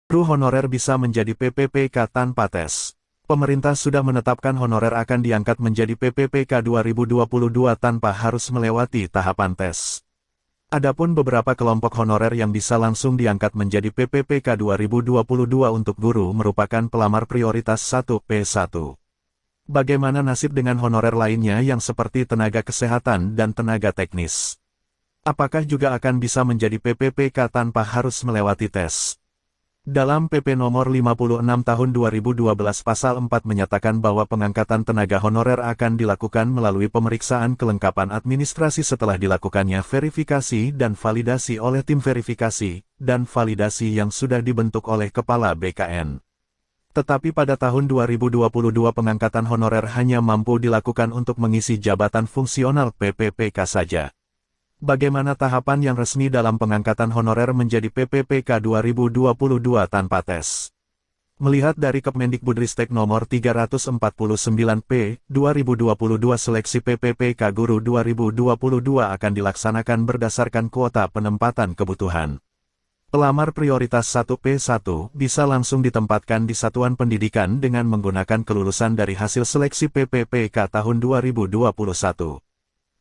Guru honorer bisa menjadi PPPK tanpa tes. Pemerintah sudah menetapkan honorer akan diangkat menjadi PPPK 2022 tanpa harus melewati tahapan tes. Adapun beberapa kelompok honorer yang bisa langsung diangkat menjadi PPPK 2022 untuk guru merupakan pelamar prioritas 1P1. Bagaimana nasib dengan honorer lainnya yang seperti tenaga kesehatan dan tenaga teknis? Apakah juga akan bisa menjadi PPPK tanpa harus melewati tes? Dalam PP nomor 56 tahun 2012 pasal 4 menyatakan bahwa pengangkatan tenaga honorer akan dilakukan melalui pemeriksaan kelengkapan administrasi setelah dilakukannya verifikasi dan validasi oleh tim verifikasi dan validasi yang sudah dibentuk oleh Kepala BKN. Tetapi pada tahun 2022 pengangkatan honorer hanya mampu dilakukan untuk mengisi jabatan fungsional PPPK saja. Bagaimana tahapan yang resmi dalam pengangkatan honorer menjadi PPPK 2022 tanpa tes? Melihat dari Kemendikbudristek nomor 349P, 2022 seleksi PPPK Guru 2022 akan dilaksanakan berdasarkan kuota penempatan kebutuhan. Pelamar prioritas 1P1 bisa langsung ditempatkan di satuan pendidikan dengan menggunakan kelulusan dari hasil seleksi PPPK tahun 2021.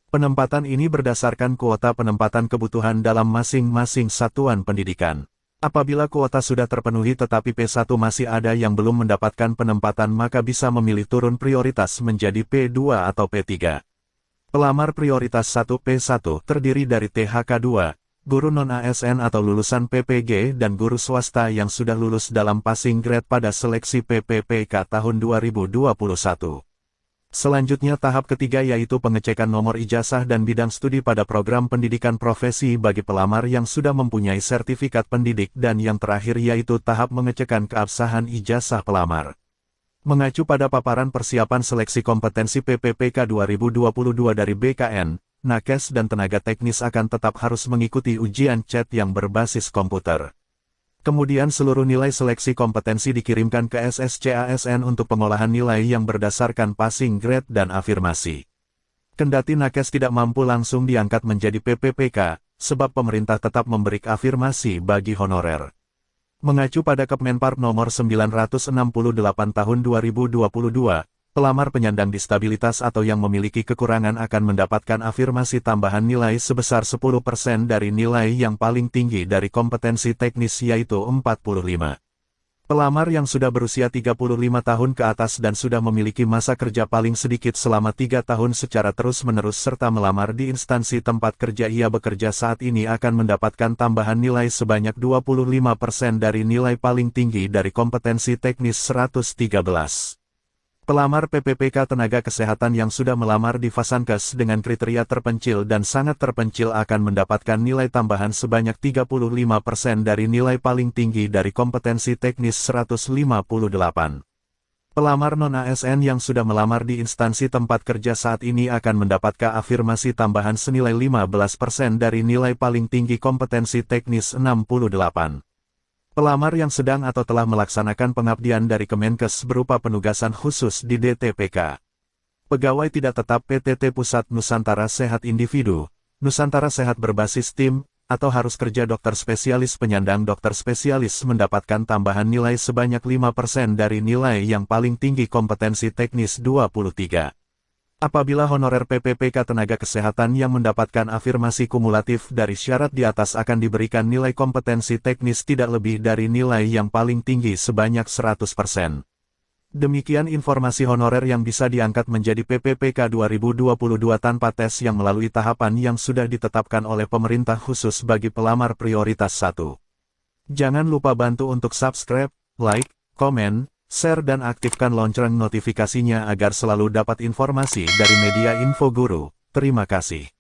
Penempatan ini berdasarkan kuota penempatan kebutuhan dalam masing-masing satuan pendidikan. Apabila kuota sudah terpenuhi tetapi P1 masih ada yang belum mendapatkan penempatan maka bisa memilih turun prioritas menjadi P2 atau P3. Pelamar prioritas 1P1 terdiri dari THK2, guru non-ASN atau lulusan PPG dan guru swasta yang sudah lulus dalam passing grade pada seleksi PPPK tahun 2021. Selanjutnya tahap ketiga yaitu pengecekan nomor ijazah dan bidang studi pada program pendidikan profesi bagi pelamar yang sudah mempunyai sertifikat pendidik dan yang terakhir yaitu tahap pengecekan keabsahan ijazah pelamar. Mengacu pada paparan persiapan seleksi kompetensi PPPK 2022 dari BKN, nakes dan tenaga teknis akan tetap harus mengikuti ujian CET yang berbasis komputer. Kemudian seluruh nilai seleksi kompetensi dikirimkan ke SSCASN untuk pengolahan nilai yang berdasarkan passing grade dan afirmasi. Kendati nakes tidak mampu langsung diangkat menjadi PPPK, sebab pemerintah tetap memberi afirmasi bagi honorer. Mengacu pada Kemenpar nomor 968 tahun 2022, pelamar penyandang disabilitas atau yang memiliki kekurangan akan mendapatkan afirmasi tambahan nilai sebesar 10% dari nilai yang paling tinggi dari kompetensi teknis yaitu 45. Pelamar yang sudah berusia 35 tahun ke atas dan sudah memiliki masa kerja paling sedikit selama 3 tahun secara terus-menerus serta melamar di instansi tempat kerja ia bekerja saat ini akan mendapatkan tambahan nilai sebanyak 25% dari nilai paling tinggi dari kompetensi teknis 113. Pelamar PPPK tenaga kesehatan yang sudah melamar di Fasankes dengan kriteria terpencil dan sangat terpencil akan mendapatkan nilai tambahan sebanyak 35% dari nilai paling tinggi dari kompetensi teknis 158. Pelamar non-ASN yang sudah melamar di instansi tempat kerja saat ini akan mendapatkan afirmasi tambahan senilai 15% dari nilai paling tinggi kompetensi teknis 68. Pelamar yang sedang atau telah melaksanakan pengabdian dari Kemenkes berupa penugasan khusus di DTPK. Pegawai tidak tetap PTT Pusat Nusantara Sehat Individu, Nusantara Sehat berbasis tim, atau harus kerja dokter spesialis penyandang dokter spesialis mendapatkan tambahan nilai sebanyak 5% dari nilai yang paling tinggi kompetensi teknis 23. Apabila honorer PPPK tenaga kesehatan yang mendapatkan afirmasi kumulatif dari syarat di atas akan diberikan nilai kompetensi teknis tidak lebih dari nilai yang paling tinggi sebanyak 100%. Demikian informasi honorer yang bisa diangkat menjadi PPPK 2022 tanpa tes yang melalui tahapan yang sudah ditetapkan oleh pemerintah khusus bagi pelamar prioritas 1. Jangan lupa bantu untuk subscribe, like, komen, share dan aktifkan lonceng notifikasinya agar selalu dapat informasi dari media Info Guru. Terima kasih.